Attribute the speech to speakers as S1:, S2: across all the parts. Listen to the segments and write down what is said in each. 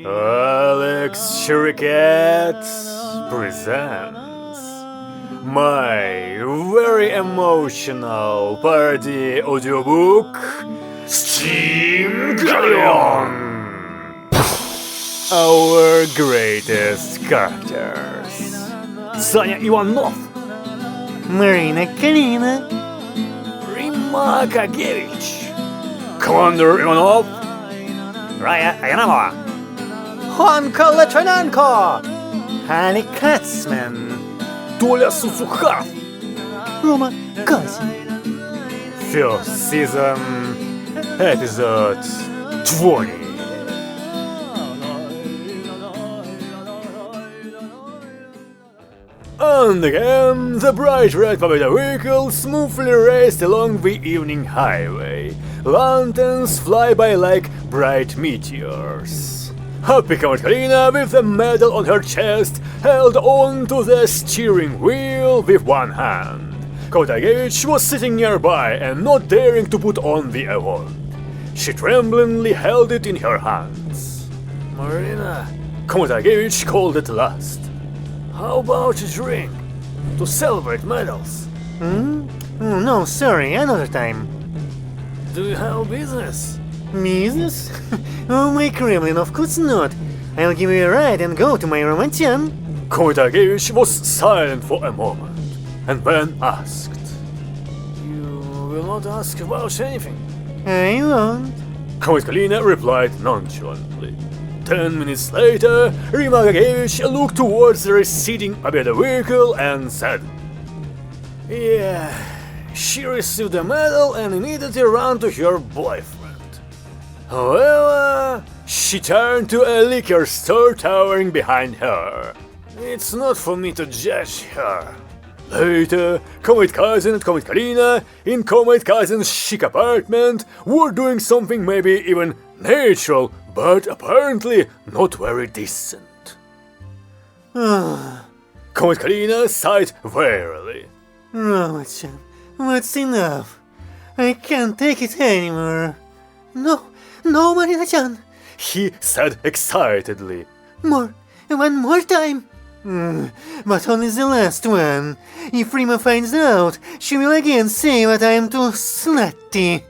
S1: Alex Shurikat presents my very emotional parody audiobook, Steamgelion! Our greatest characters. Саня Иванов,
S2: Marina Kalina,
S1: Римма Кагевич, Commander Ivanov, Raya Ayanova, Hanka Latranenko,
S2: Hani Katzman,
S1: Толя Сусухав.
S2: Roma Kazi.
S1: First season, episode 20. And again, the bright red Pavetta vehicle smoothly raced along the evening highway. Lanterns fly by like bright meteors. Happy Kamarina, with a medal on her chest, held on to the steering wheel with one hand. Kotagevich was sitting nearby and not daring to put on the award. She tremblingly held it in her hands. Marina, Kotagevich called at last. How about a drink? To celebrate medals.
S2: No, sorry, another time.
S1: Do you have business?
S2: Business? Oh, my Kremlin, of course not. I'll give you a ride and go to my Romantian.
S1: Komitagevich was silent for a moment, and then asked. You will not ask about anything?
S2: I won't.
S1: Komitkalina replied nonchalantly. 10 minutes later, Rimagagevich looked towards the receding Pabeda vehicle and said, Yeah, she received a medal and immediately ran to her boyfriend. However, she turned to a liquor store towering behind her. It's not for me to judge her. Later, Comet Cousin and Comet Kalina, in Comet Cousin's chic apartment, were doing something maybe even natural, but apparently not very decent. Comet Kalina sighed wearily.
S2: Romantian, what's enough? I can't take it anymore. No, Marina-chan.
S1: He said excitedly.
S2: One more time. But only the last one. If Rima finds out, she will again say that I am too slutty.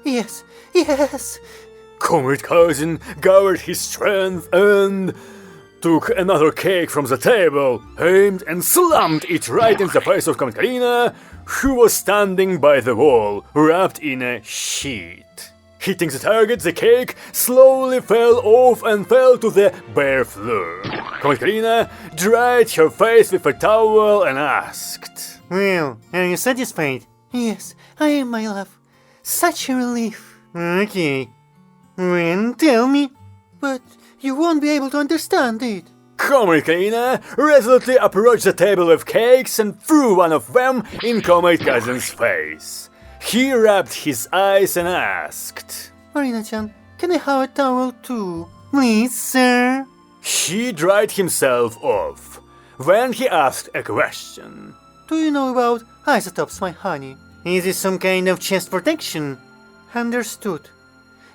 S2: Yes.
S1: Comet Cousin gathered his strength and took another cake from the table, aimed and slammed it right in the face of Comet Kalina, who was standing by the wall, wrapped in a sheet. Hitting the target, the cake slowly fell off and fell to the bare floor. Comet Kalina dried her face with a towel and asked,
S2: Well, are you satisfied? Yes, I am, my love. Such a relief. Okay. Then tell me. But you won't be able to understand it.
S1: Comet Kalina resolutely approached the table with cakes and threw one of them in Comet Cousin's face. He rubbed his eyes and asked,
S2: Marina-chan, can I have a towel too? Please, sir.
S1: He dried himself off. Then he asked a question.
S2: Do you know about isotopes, my honey? Is it some kind of chest protection? Understood.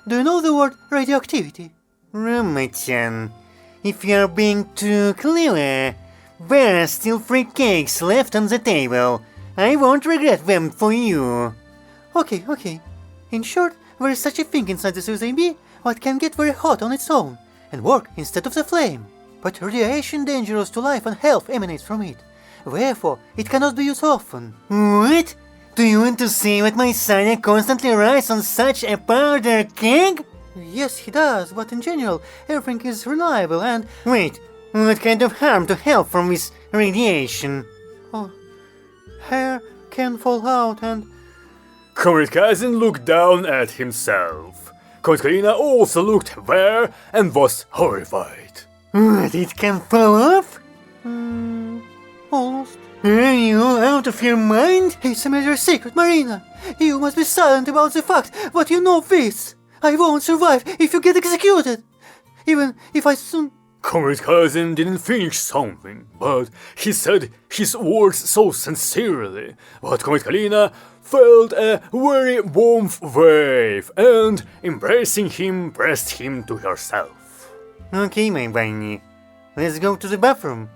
S2: Do you know the word radioactivity? Roma-chan, if you are being too clever, there are still 3 cakes left on the table. I won't regret them for you. Okay. In short, there is such a thing inside the USSR what can get very hot on its own and work instead of the flame. But radiation dangerous to life and health emanates from it. Therefore, it cannot be used often. What? Do you want to say that my son constantly rides on such a powder keg? Yes, he does, but in general, everything is reliable and... Wait, what kind of harm to health from this radiation? Oh, hair can fall out and...
S1: Comet Cousin looked down at himself. Comet Kalina also looked there and was horrified.
S2: What, it can fall off? Almost. Are you all out of your mind? It's a major secret, Marina. You must be silent about the fact that you know this. I won't survive if you get executed. Even if I soon...
S1: Comet Cousin didn't finish something, but he said his words so sincerely that Comet Kalina felt a very warm wave and, embracing him, pressed him to herself.
S2: Okay, my bunny. Let's go to the bathroom.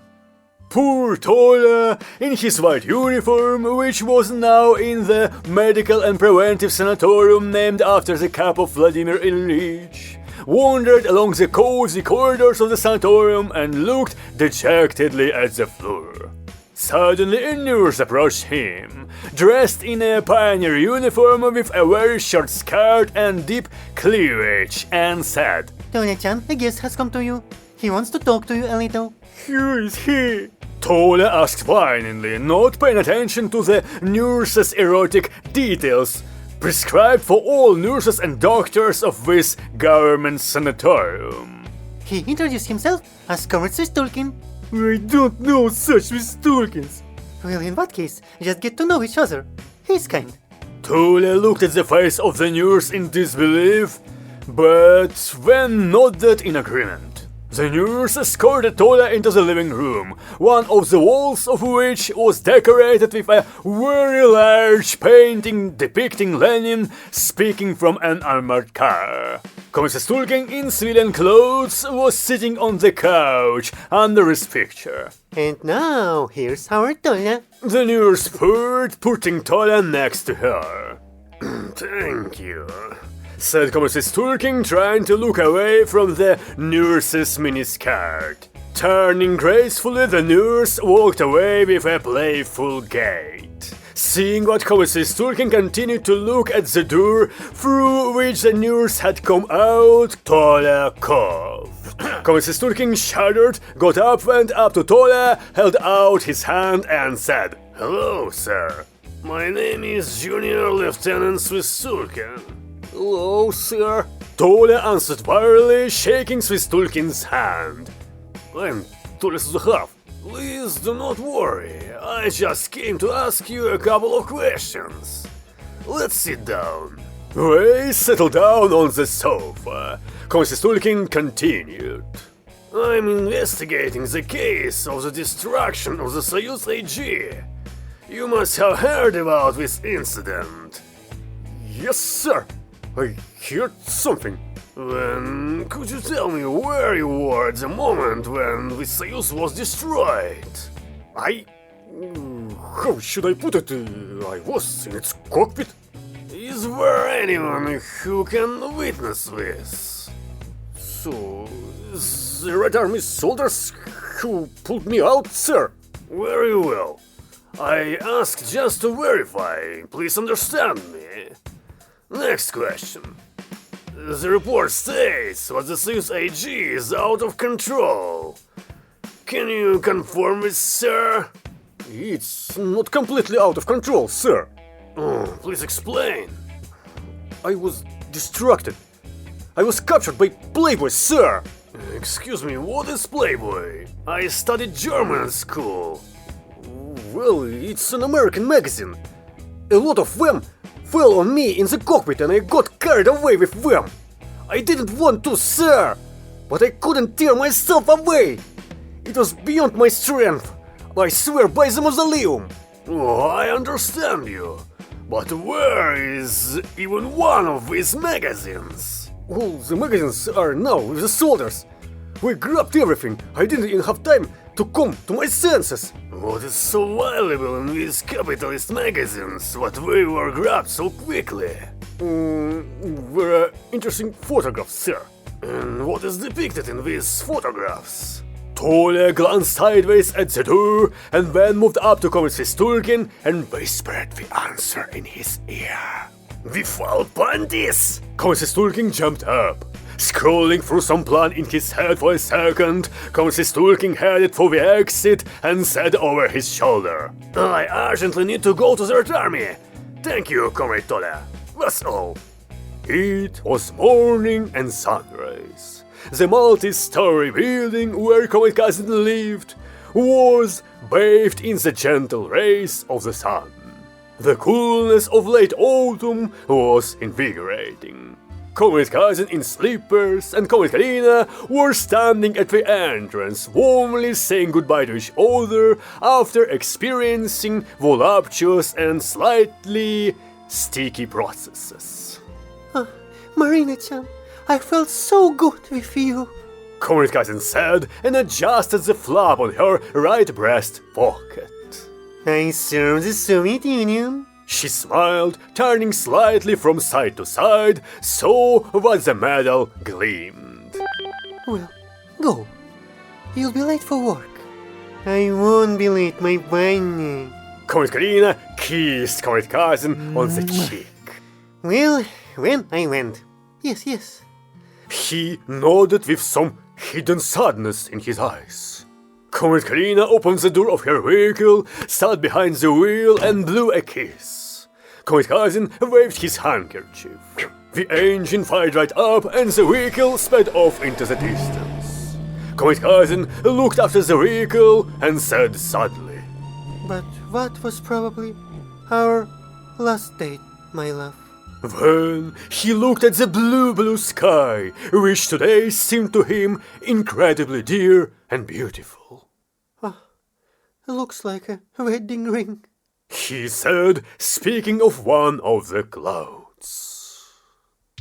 S1: Poor Tola, in his white uniform, which was now in the medical and preventive sanatorium named after the cap of Vladimir Ilyich, wandered along the cozy corridors of the sanatorium and looked dejectedly at the floor. Suddenly a nurse approached him, dressed in a pioneer uniform with a very short skirt and deep cleavage, and said,
S2: Tola-chan, a guest has come to you. He wants to talk to you a little.
S1: "Who is he?" Tola asked whiningly, not paying attention to the nurse's erotic details, prescribed for all nurses and doctors of this government sanatorium.
S2: He introduced himself as Comrade Swistulkin.
S1: I don't know such Swistulkins.
S2: Well, in that case, just get to know each other. He's kind.
S1: Tola looked at the face of the nurse in disbelief, but then nodded in agreement. The nurse escorted Tola into the living room, one of the walls of which was decorated with a very large painting depicting Lenin speaking from an armored car. Comrade Swistulkin in civilian clothes was sitting on the couch under his picture.
S2: And now, here's our Tola.
S1: The nurse purred, putting Tola next to her. "Thank you," said Comrade Swistulkin, trying to look away from the nurse's miniskirt. Turning gracefully, the nurse walked away with a playful gait. Seeing what Comrade Swistulkin continued to look at the door through which the nurse had come out, Tola coughed. Comrade Swistulkin shuddered, got up, went up to Tola, held out his hand and said, "Hello, sir. My name is Junior Lieutenant Swistulkin." "Hello, sir," Tola answered wearily, shaking Swistulkin's hand. "I'm Tola Suzahav. Please do not worry, I just came to ask you a couple of questions. Let's sit down." They settled down on the sofa. Comrade Swistulkin continued. "I'm investigating the case of the destruction of the Soyuz AG. You must have heard about this incident." "Yes, sir. I heard something." "Then could you tell me where you were at the moment when the Soyuz was destroyed?" How should I put it? I was in its cockpit." "Is there anyone who can witness this?" "So, the Red Army soldiers who pulled me out, sir." "Very well. I asked just to verify, please understand me. Next question. The report states that the Soyuz AG is out of control. Can you confirm this, sir?" "It's not completely out of control, sir." "Oh, please explain." "I was distracted. I was captured by Playboy, sir." "Excuse me, what is Playboy? I studied German at school." "Well, it's an American magazine. A lot of them fell on me in the cockpit and I got carried away with them. I didn't want to, sir, but I couldn't tear myself away. It was beyond my strength. I swear by the mausoleum." "Oh, I understand you. But where is even one of these magazines?" "All the magazines are now with the soldiers. We grabbed everything. I didn't even have time to come to my senses." "What is so valuable in these capitalist magazines that we were grabbed so quickly?"
S2: There are interesting photographs, sir.
S1: "And what is depicted in these photographs?"
S2: Tola glanced sideways at the door and then moved up to Comrade Swistulkin and whispered the answer in his ear.
S1: "We found Pandis!"
S2: Comrade Swistulkin jumped up. Scrolling through some plan in his head for a second, Comrade Swistulkin headed for the exit and said over his shoulder,
S1: "I urgently need to go to the Red Army. Thank you, Comrade Tola. That's all."
S2: It was morning and sunrise. The multi-story building where Comrade Kazin lived was bathed in the gentle rays of the sun. The coolness of late autumn was invigorating. Comrade Kazin in slippers and Comrade Kalina were standing at the entrance, warmly saying goodbye to each other after experiencing voluptuous and slightly sticky processes.
S3: Marina-chan, I felt so good with you.
S1: Comrade Cousin said and adjusted the flap on her right breast pocket.
S2: I serve the Soviet Union.
S1: She smiled, turning slightly from side to side, so that the medal gleamed.
S2: Well, go. You'll be late for work. I won't be late, my bunny.
S1: Comrade Karina kissed Comrade Cousin on the cheek.
S2: Well, when I went. Yes, yes.
S1: He nodded with some hidden sadness in his eyes. Comrade Karina opened the door of her vehicle, sat behind the wheel and blew a kiss. Comrade Cousin waved his handkerchief. The engine fired right up and the vehicle sped off into the distance. Comrade Cousin looked after the vehicle and said sadly,
S2: But that was probably our last date, my love.
S1: Then he looked at the blue sky, which today seemed to him incredibly dear and beautiful.
S2: Looks like a wedding ring,
S1: he said, speaking of one of the clouds.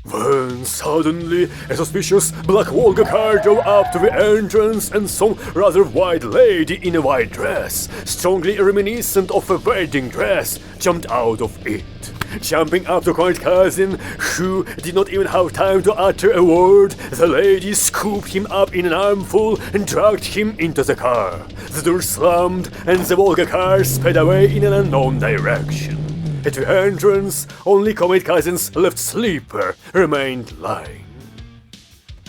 S1: Then suddenly a suspicious black Volga car drove up to the entrance and some rather white lady in a white dress, strongly reminiscent of a wedding dress, jumped out of it. Jumping up to Comrade Cousin, who did not even have time to utter a word, the lady scooped him up in an armful and dragged him into the car. The door slammed and the Volga car sped away in an unknown direction. At the entrance, only Comrade Cousin's left sleeper remained lying.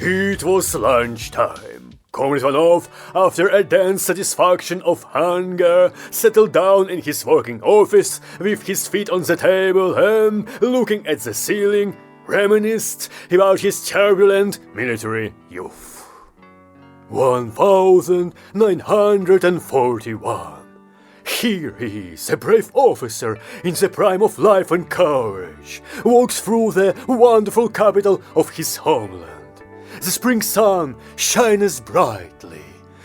S1: It was lunchtime. Comrade Ivanov, after a dense satisfaction of hunger, settled down in his working office with his feet on the table and, looking at the ceiling, reminisced about his turbulent military youth. 1941. Here he is, a brave officer in the prime of life and courage, walks through the wonderful capital of his homeland. The spring sun shines brightly.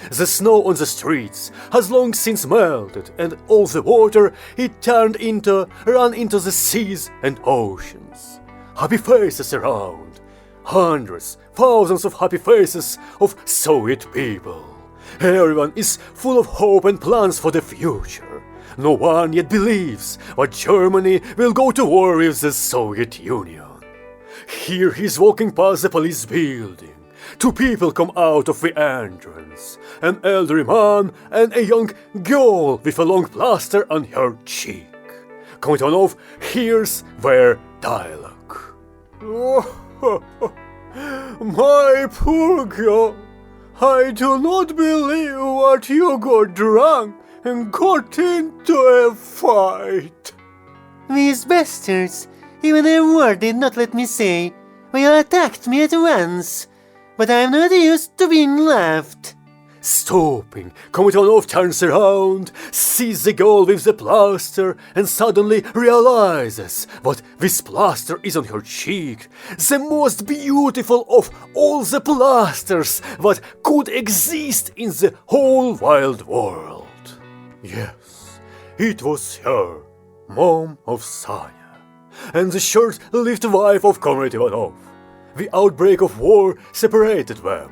S1: The snow on the streets has long since melted, and all the water it ran into the seas and oceans. Happy faces around. Hundreds, thousands of happy faces of Soviet people. Everyone is full of hope and plans for the future. No one yet believes that Germany will go to war with the Soviet Union. Here he's walking past the police building. Two people come out of the entrance. An elderly man and a young girl with a long plaster on her cheek. Comrade Ivanov hears their dialogue. My poor girl, I do not believe that you got drunk and got into a fight.
S2: These bastards, even a word did not let me say. They attacked me at once, but I am not used to being laughed.
S1: Stopping, Comrade Ivanov turns around, sees the girl with the plaster, and suddenly realizes that this plaster is on her cheek, the most beautiful of all the plasters that could exist in the whole wide world. Yes, it was her, mom of Sanya, and the short-lived wife of Comrade Ivanov. The outbreak of war separated them,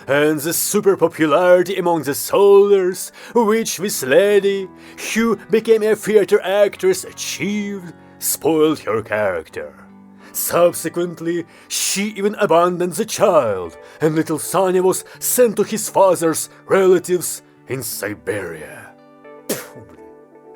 S1: and the super popularity among the soldiers, which this lady, who became a theater actress, achieved, spoiled her character. Subsequently, she even abandoned the child, and little Sanya was sent to his father's relatives in Siberia.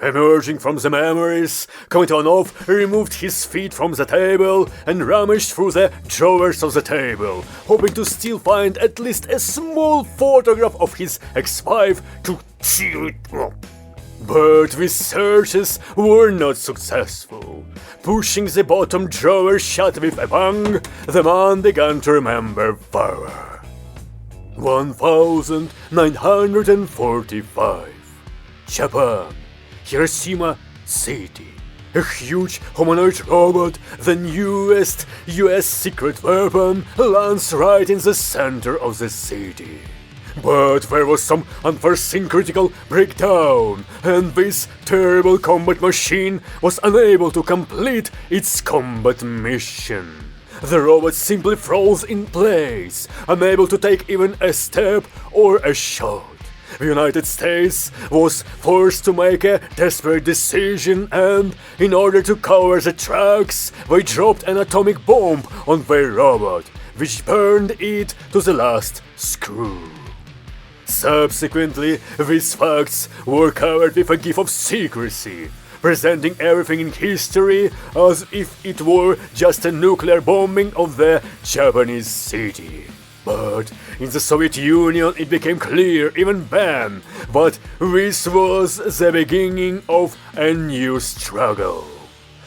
S1: Emerging from the memories, Comrade Ivanov removed his feet from the table and rummaged through the drawers of the table, hoping to still find at least a small photograph of his ex-wife to cheer it up. But these searches were not successful. Pushing the bottom drawer shut with a bang, the man began to remember further. 1945. Japan. Hiroshima City. A huge humanoid robot, the newest US secret weapon, lands right in the center of the city. But there was some unforeseen critical breakdown, and this terrible combat machine was unable to complete its combat mission. the robot simply froze in place, unable to take even a step or a shot. The United States was forced to make a desperate decision, and in order to cover the tracks, they dropped an atomic bomb on their robot, which burned it to the last screw. Subsequently, these facts were covered with a gift of secrecy, presenting everything in history as if it were just a nuclear bombing of the Japanese city. But in the Soviet Union it became clear, even then, that this was the beginning of a new struggle.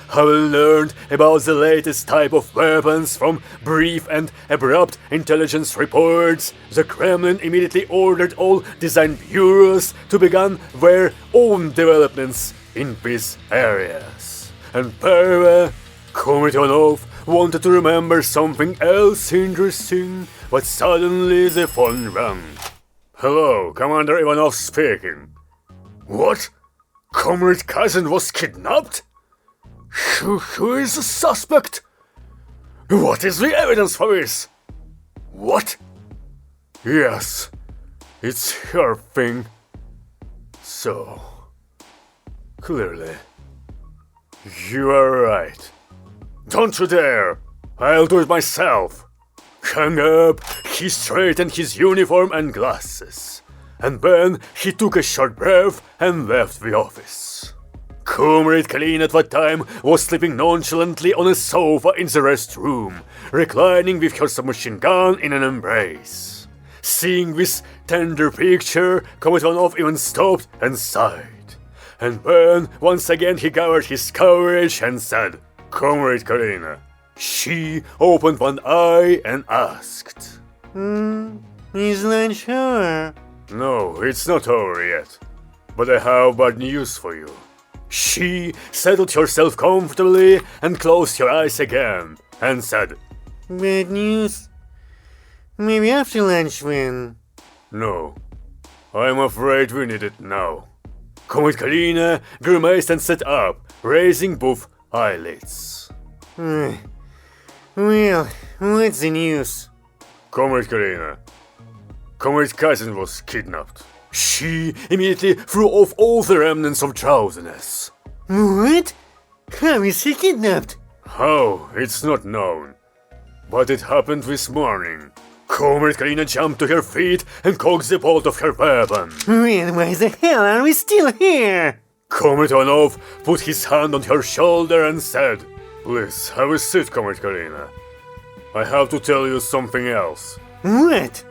S1: Having learned about the latest type of weapons from brief and abrupt intelligence reports, the Kremlin immediately ordered all design bureaus to begin their own developments in these areas. And Perva, Komitonov, wanted to remember something else interesting, but suddenly the phone rang. Hello, Commander Ivanov speaking. What? Comrade Cousin was kidnapped? Who is the suspect? What is the evidence for this? What? Yes, it's her thing. So, clearly, you are right. Don't you dare! I'll do it myself! Hung up, he straightened his uniform and glasses, and then he took a short breath and left the office. Comrade Kalin at that time was sleeping nonchalantly on a sofa in the restroom, reclining with her submachine gun in an embrace. Seeing this tender picture, Komitonov even stopped and sighed. And then, once again he gathered his courage and said, Comrade Karina. She opened one eye and asked,
S2: Is lunch over?
S1: No, it's not over yet. But I have bad news for you. She settled herself comfortably and closed her eyes again and said,
S2: Bad news? Maybe after lunch then.
S1: No, I'm afraid we need it now. Comrade Kalina grimaced and sat up, raising both eyelids.
S2: Well, what's the news?
S1: Comrade Karina, Comrade Cousin was kidnapped. She immediately threw off all the remnants of drowsiness.
S2: What? How is he kidnapped?
S1: How? It's not known. But it happened this morning. Comrade Karina jumped to her feet and cocked the bolt of her weapon.
S2: Well, why the hell are we still here?
S1: Comrade Ivanov put his hand on her shoulder and said, Please, have a seat, Comrade Karina. I have to tell you something else.
S2: What?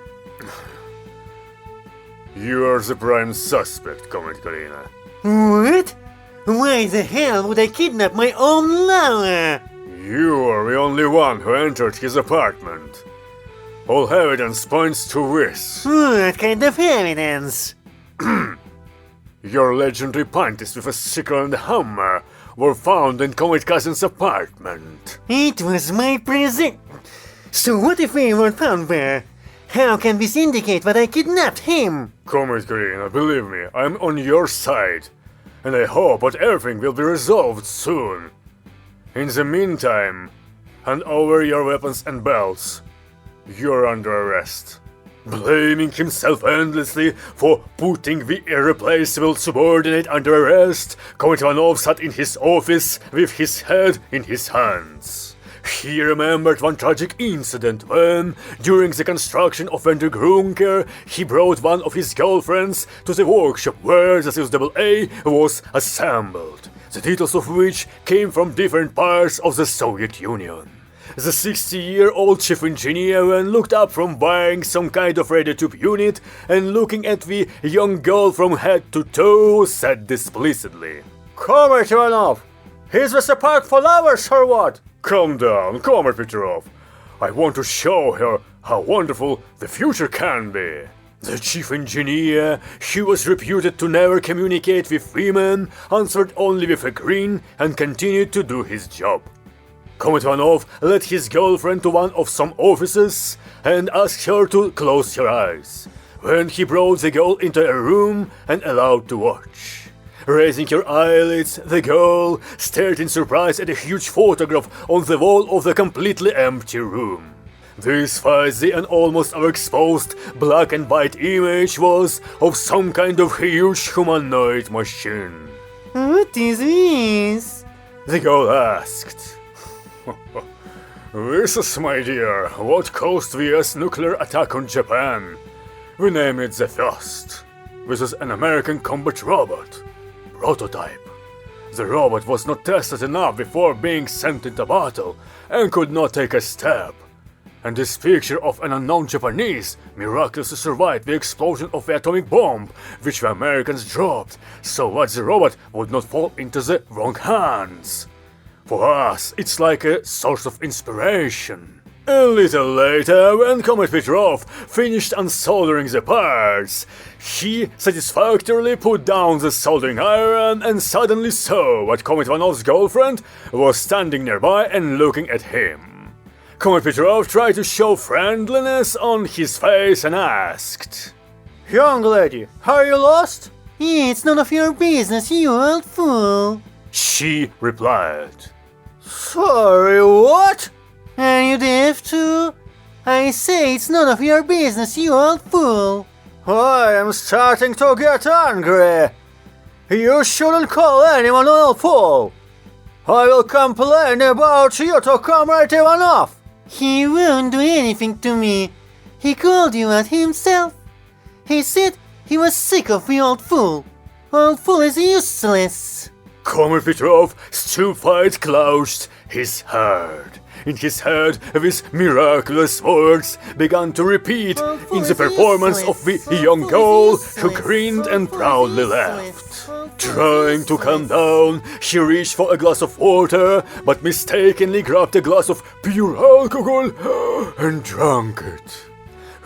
S1: You are the prime suspect, Comrade Karina.
S2: What? Why the hell would I kidnap my own lover?
S1: You are the only one who entered his apartment. All evidence points to this.
S2: What kind of evidence?
S1: Your legendary panties with a sickle and a hammer were found in Comrade Cousin's apartment.
S2: It was my present. So what if we weren't found there? How can this indicate that I kidnapped him?
S1: Comrade Karina, believe me, I'm on your side. And I hope that everything will be resolved soon. In the meantime, hand over your weapons and belts. You're under arrest. Blaming himself endlessly for putting the irreplaceable subordinate under arrest, Comrade Ivanov sat in his office with his head in his hands. He remembered one tragic incident when, during the construction of Vendergrunker, he brought one of his girlfriends to the workshop where the CSAA was assembled, the details of which came from different parts of the Soviet Union. The 60-year-old chief engineer then looked up from buying some kind of radio tube unit and looking at the young girl from head to toe said displeasedly, Comrade Ivanov, is this a park for lovers or what? Calm down, Comrade Petrov. I want to show her how wonderful the future can be. The chief engineer, he was reputed to never communicate with women, answered only with a grin and continued to do his job. Comrade Ivanov led his girlfriend to one of some offices and asked her to close her eyes, when he brought the girl into a room and allowed to watch. Raising her eyelids, the girl stared in surprise at a huge photograph on the wall of the completely empty room. This fuzzy and almost overexposed black and white image was of some kind of huge humanoid machine.
S2: What is this?
S1: The girl asked. This is, my dear, what caused the US nuclear attack on Japan. We name it the First. This is an American combat robot. Prototype. The robot was not tested enough before being sent into battle and could not take a step. And this picture of an unknown Japanese miraculously survived the explosion of the atomic bomb which the Americans dropped, so that the robot would not fall into the wrong hands. For us, it's like a source of inspiration. A little later, when Comet Petrov finished unsoldering the parts, he satisfactorily put down the soldering iron and suddenly saw that Comet Ivanov's girlfriend was standing nearby and looking at him. Comet Petrov tried to show friendliness on his face and asked,
S2: Young lady, are you lost? It's none of your business, you old fool.
S1: She replied.
S2: Sorry, what? Are you deaf too? I say it's none of your business, you old fool. I am starting to get angry. You shouldn't call anyone an old fool. I will complain about you to Comrade Ivanov. He won't do anything to me. He called you out himself. He said he was sick of the old fool. Old fool is useless.
S1: Comet Petrov stupefied crouched his head. In his head, these miraculous words began to repeat in the performance of the young girl who grinned and proudly laughed. Trying to calm down, she reached for a glass of water, but mistakenly grabbed a glass of pure alcohol and drank it.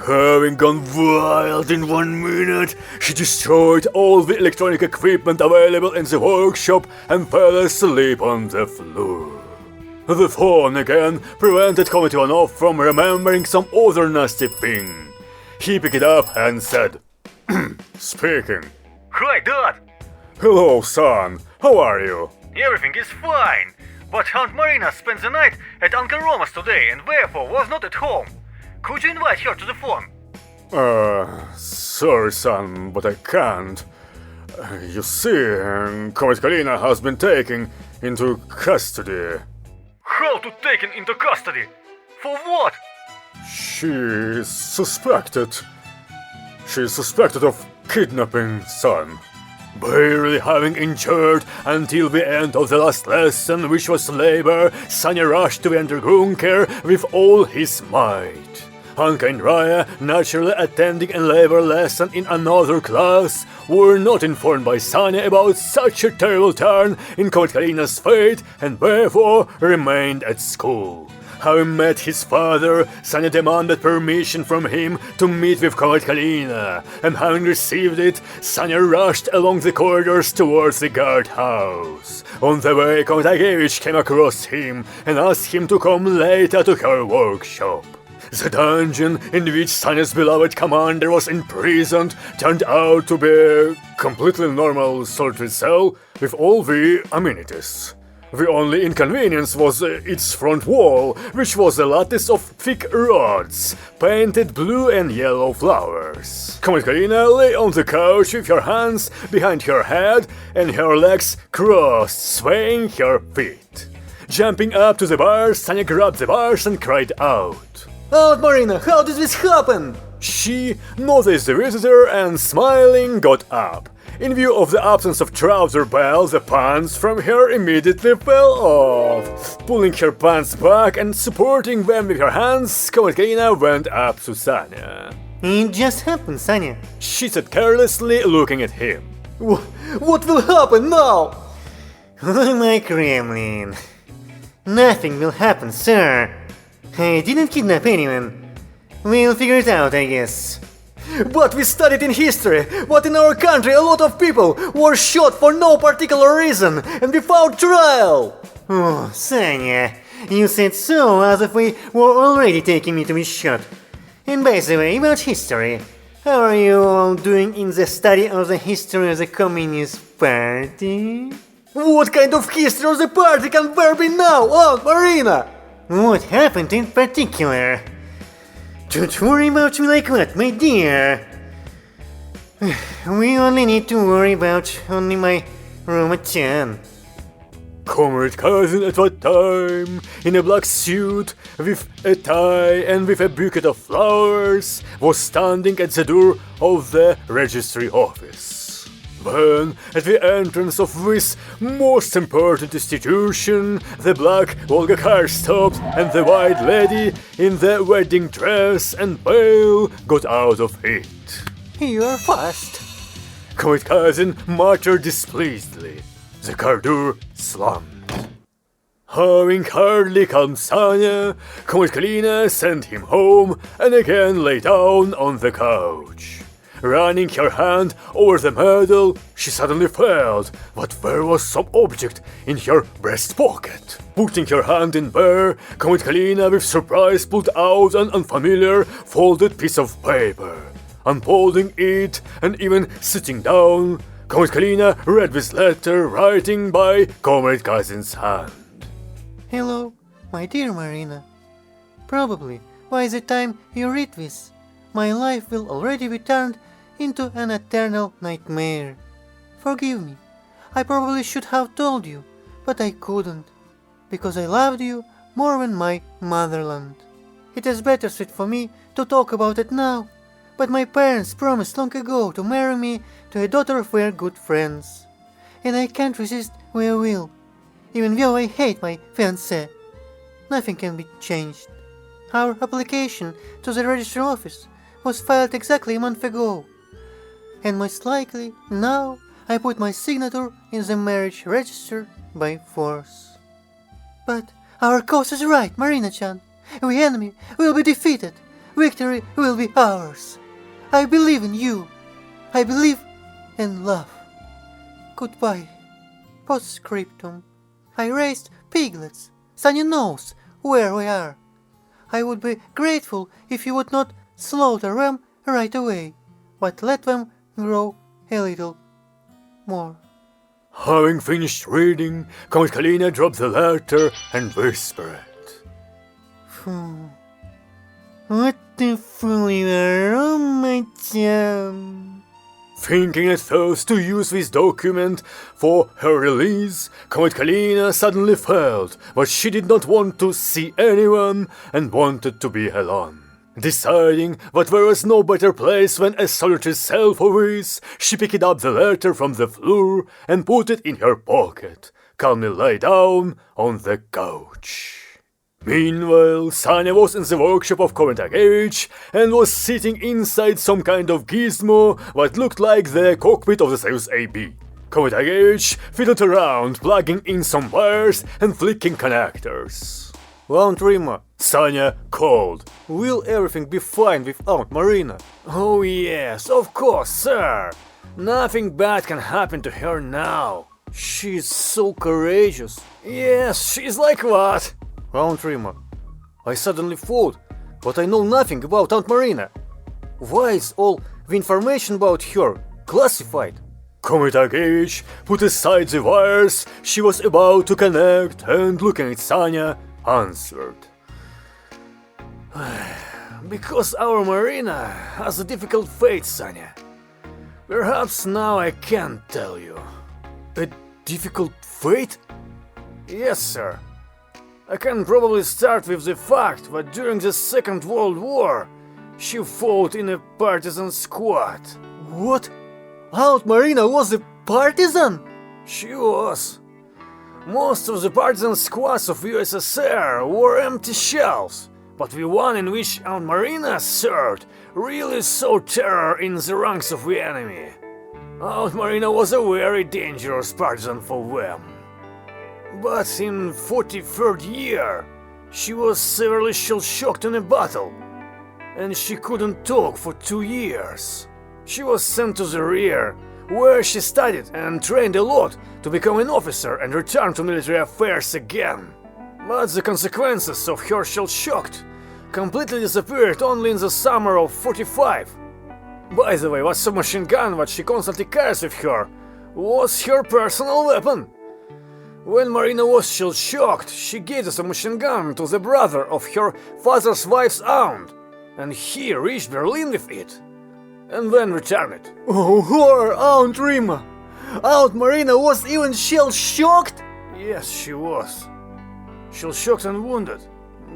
S1: Having gone wild in 1 minute, she destroyed all the electronic equipment available in the workshop and fell asleep on the floor. The phone again prevented Comet Ivanov from remembering some other nasty thing. He picked it up and said, Speaking.
S3: Hi, Dad!
S1: Hello, son. How are you?
S3: Everything is fine, but Aunt Marina spent the night at Uncle Roma's today and therefore was not at home. Could you invite her to the phone?
S1: Sorry, son, but I can't. You see, Comet Kalina has been taken into custody.
S3: How to taken into custody? For what?
S1: She is suspected of kidnapping, son. Barely having endured until the end of the last lesson, which was labor, Sanya rushed to the Undergrunker with all his might. Anka and Raya, naturally attending a labor lesson in another class, were not informed by Sanya about such a terrible turn in Comet Kalina's fate and therefore remained at school. Having met his father, Sanya demanded permission from him to meet with Comet Kalina, and having received it, Sanya rushed along the corridors towards the guardhouse. On the way, Comet Agevich came across him and asked him to come later to her workshop. The dungeon in which Sanya's beloved commander was imprisoned turned out to be a completely normal solitary cell with all the amenities. The only inconvenience was its front wall, which was a lattice of thick rods, painted blue and yellow flowers. Comet Kalina lay on the couch with her hands behind her head and her legs crossed, swaying her feet. Jumping up to the bars, Sanya grabbed the bars and cried out.
S2: Aunt Marina, how did this happen?
S1: She noticed the visitor and, smiling, got up. In view of the absence of trouser bell, the pants from her immediately fell off. Pulling her pants back and supporting them with her hands, Comet Kalina went up to Sanya.
S2: It just happened, Sanya.
S1: She said carelessly, looking at him.
S2: What will happen now? Oh, my Kremlin. Nothing will happen, sir. I didn't kidnap anyone. We'll figure it out, I guess. But we studied in history that in our country a lot of people were shot for no particular reason and without trial. Oh, Sanya, you said so as if we were already taking me to be shot. And by the way, about history, How are you all doing in the study of the history of the Communist Party?
S1: What kind of history of the party can there be now, Aunt Marina?
S2: What happened in particular? Don't worry about me like that, my dear. We only need to worry about only my room at 10.
S1: Comrade Cousin at that time, in a black suit, with a tie and with a bouquet of flowers, was standing at the door of the registry office. Then, at the entrance of this most important institution, the black Volga car stopped and the white lady in the wedding dress and veil got out of it.
S2: You're fast.
S1: Comrade Cousin muttered displeasedly. The car door slammed. Having hardly calmed Sanya, Comrade Kalina sent him home and again lay down on the couch. Running her hand over the medal, she suddenly felt that there was some object in her breast pocket. Putting her hand in there, Comrade Kalina with surprise pulled out an unfamiliar folded piece of paper. Unfolding it and even sitting down, Comrade Kalina read this letter writing by Comrade Cousin's hand.
S2: Hello, my dear Marina. Probably, by the time you read this, my life will already be turned into an eternal nightmare. Forgive me, I probably should have told you, but I couldn't, because I loved you more than my motherland. It is bittersweet for me to talk about it now, but my parents promised long ago to marry me to a daughter of their good friends, and I can't resist their will, even though I hate my fiancé. Nothing can be changed. Our application to the registry office was filed exactly a month ago, and most likely now I put my signature in the marriage register by force. But our cause is right, Marina-chan. The enemy will be defeated. Victory will be ours. I believe in you. I believe in love. Goodbye. Postscriptum. I raised piglets. Sanya knows where we are. I would be grateful if you would not slaughter them right away, but let them grow a little more.
S1: Having finished reading, Comrade Kalina dropped the letter and whispered.
S2: What the fool you are, oh my jam.
S1: Thinking at first to use this document for her release, Comrade Kalina suddenly felt that she did not want to see anyone and wanted to be alone. Deciding that there was no better place than a solitary cell for this, she picked up the letter from the floor and put it in her pocket, calmly lay down on the couch. Meanwhile, Sanya was in the workshop of Comrade Agevich and was sitting inside some kind of gizmo that looked like the cockpit of the Soyuz AB. Comrade Agevich fiddled around, plugging in some wires and flicking connectors.
S2: Aunt Rima,
S1: Sanya called.
S2: Will everything be fine with Aunt Marina?
S1: Oh yes, of course, sir. Nothing bad can happen to her now.
S2: She's so courageous.
S1: Yes, she's like what?
S2: Aunt Rima, I suddenly thought, but I know nothing about Aunt Marina. Why is all the information about her classified?
S1: Comrade Agevich put aside the wires she was about to connect and, looking at Sanya, answered. Because our Marina has a difficult fate, Sanya. Perhaps now I can't tell you.
S2: A difficult fate?
S1: Yes, sir. I can probably start with the fact that during the Second World War, she fought in a partisan squad.
S2: What? Aunt Marina was a partisan?
S1: She was. Most of the partisan squads of USSR were empty shells, but the one in which Aunt Marina served really saw terror in the ranks of the enemy. Aunt Marina was a very dangerous partisan for them. But in 43rd year, she was severely shell-shocked in a battle, and she couldn't talk for 2 years. She was sent to the rear, where she studied and trained a lot to become an officer and return to military affairs again. But the consequences of her shell-shocked completely disappeared only in the summer of 45. By the way, what submachine gun what she constantly carries with her was her personal weapon. When Marina was still shocked, she gave the submachine gun to the brother of her father's wife's aunt, and he reached Berlin with it, and then returned it.
S2: Oh, her Aunt Rima! Aunt Marina was even shell-shocked?
S1: Yes, she was. Shell-shocked and wounded.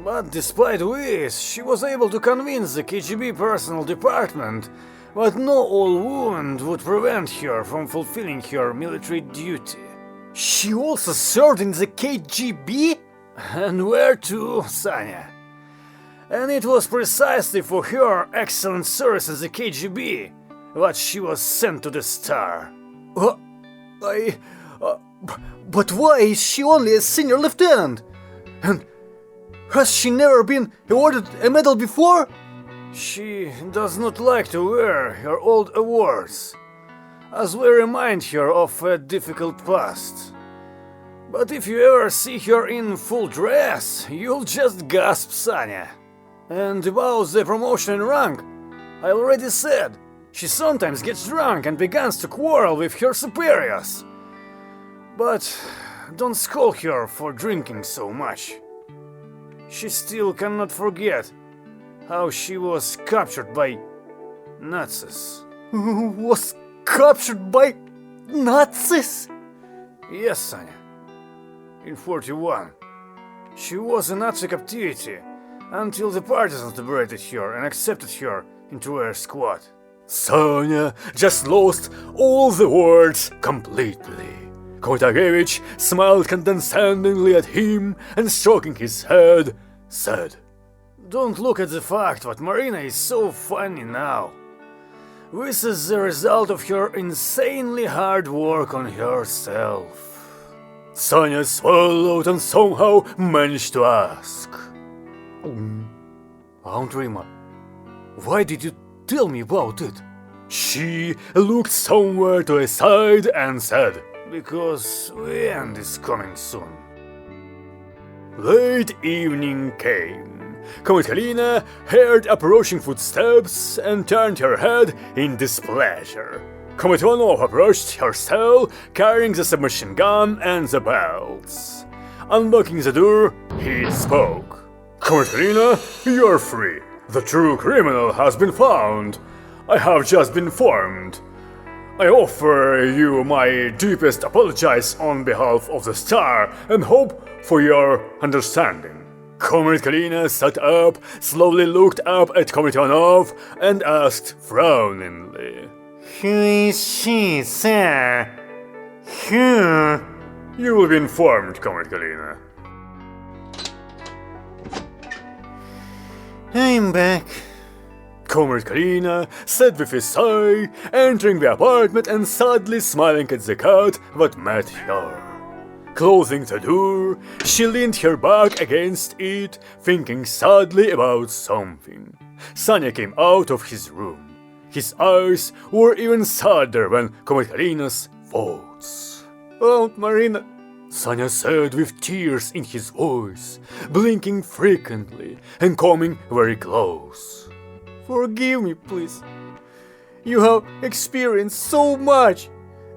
S1: But despite this, she was able to convince the KGB personnel department that no old wound would prevent her from fulfilling her military duty.
S2: She also served in the KGB?
S1: And where to, Sanya? And it was precisely for her excellent service in the KGB that she was sent to the Star.
S2: But why is she only a senior lieutenant? And has she never been awarded a medal before?
S1: She does not like to wear her old awards, as we remind her of a difficult past. But if you ever see her in full dress, you'll just gasp, Sanya. And about the promotion in rank, I already said, she sometimes gets drunk and begins to quarrel with her superiors. But don't scold her for drinking so much. She still cannot forget how she was captured by Nazis.
S2: Was captured by Nazis?
S1: Yes, Sanya. In 41. She was in Nazi captivity until the partisans liberated her and accepted her into their squad.
S2: Sonia just lost all the words completely.
S1: Komitagevich smiled condescendingly at him and stroking his head, said, "Don't look at the fact that Marina is so funny now. This is the result of her insanely hard work on herself."
S2: Sonia swallowed and somehow managed to ask,
S1: Aunt Rima, why did you tell me about it?
S2: She looked somewhere to the side and said,
S1: "Because the end is coming soon."
S2: Late evening came. Komitkalina heard approaching footsteps and turned her head in displeasure. Komitvanov approached her cell, carrying the submachine gun and the belts. Unlocking the door, he spoke. "Komitkalina, you're free. The true criminal has been found. I have just been informed. I offer you my deepest apologies on behalf of the Star and hope for your understanding." Komitkalina sat up, slowly looked up at Komitvanov and asked frowningly,
S4: "Who is she, sir? Who?"
S2: "You will be informed, Komitkalina."
S4: "I'm back."
S2: Komitkalina said with a sigh, entering the apartment and sadly smiling at the cat that met her. Closing the door, she leaned her back against it, thinking sadly about something. Sanya came out of his room. His eyes were even sadder than Komitkalina's thoughts.
S4: "Aunt Marina,"
S2: Sanya said with tears in his voice, blinking frequently and coming very close.
S4: "forgive me, please. You have experienced so much,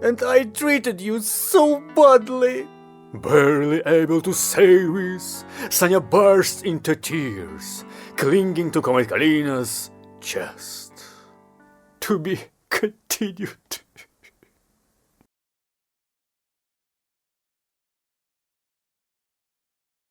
S4: and I treated you so badly."
S2: Barely able to say this, Sanya burst into tears, clinging to Komitkalina's chest. To be continued.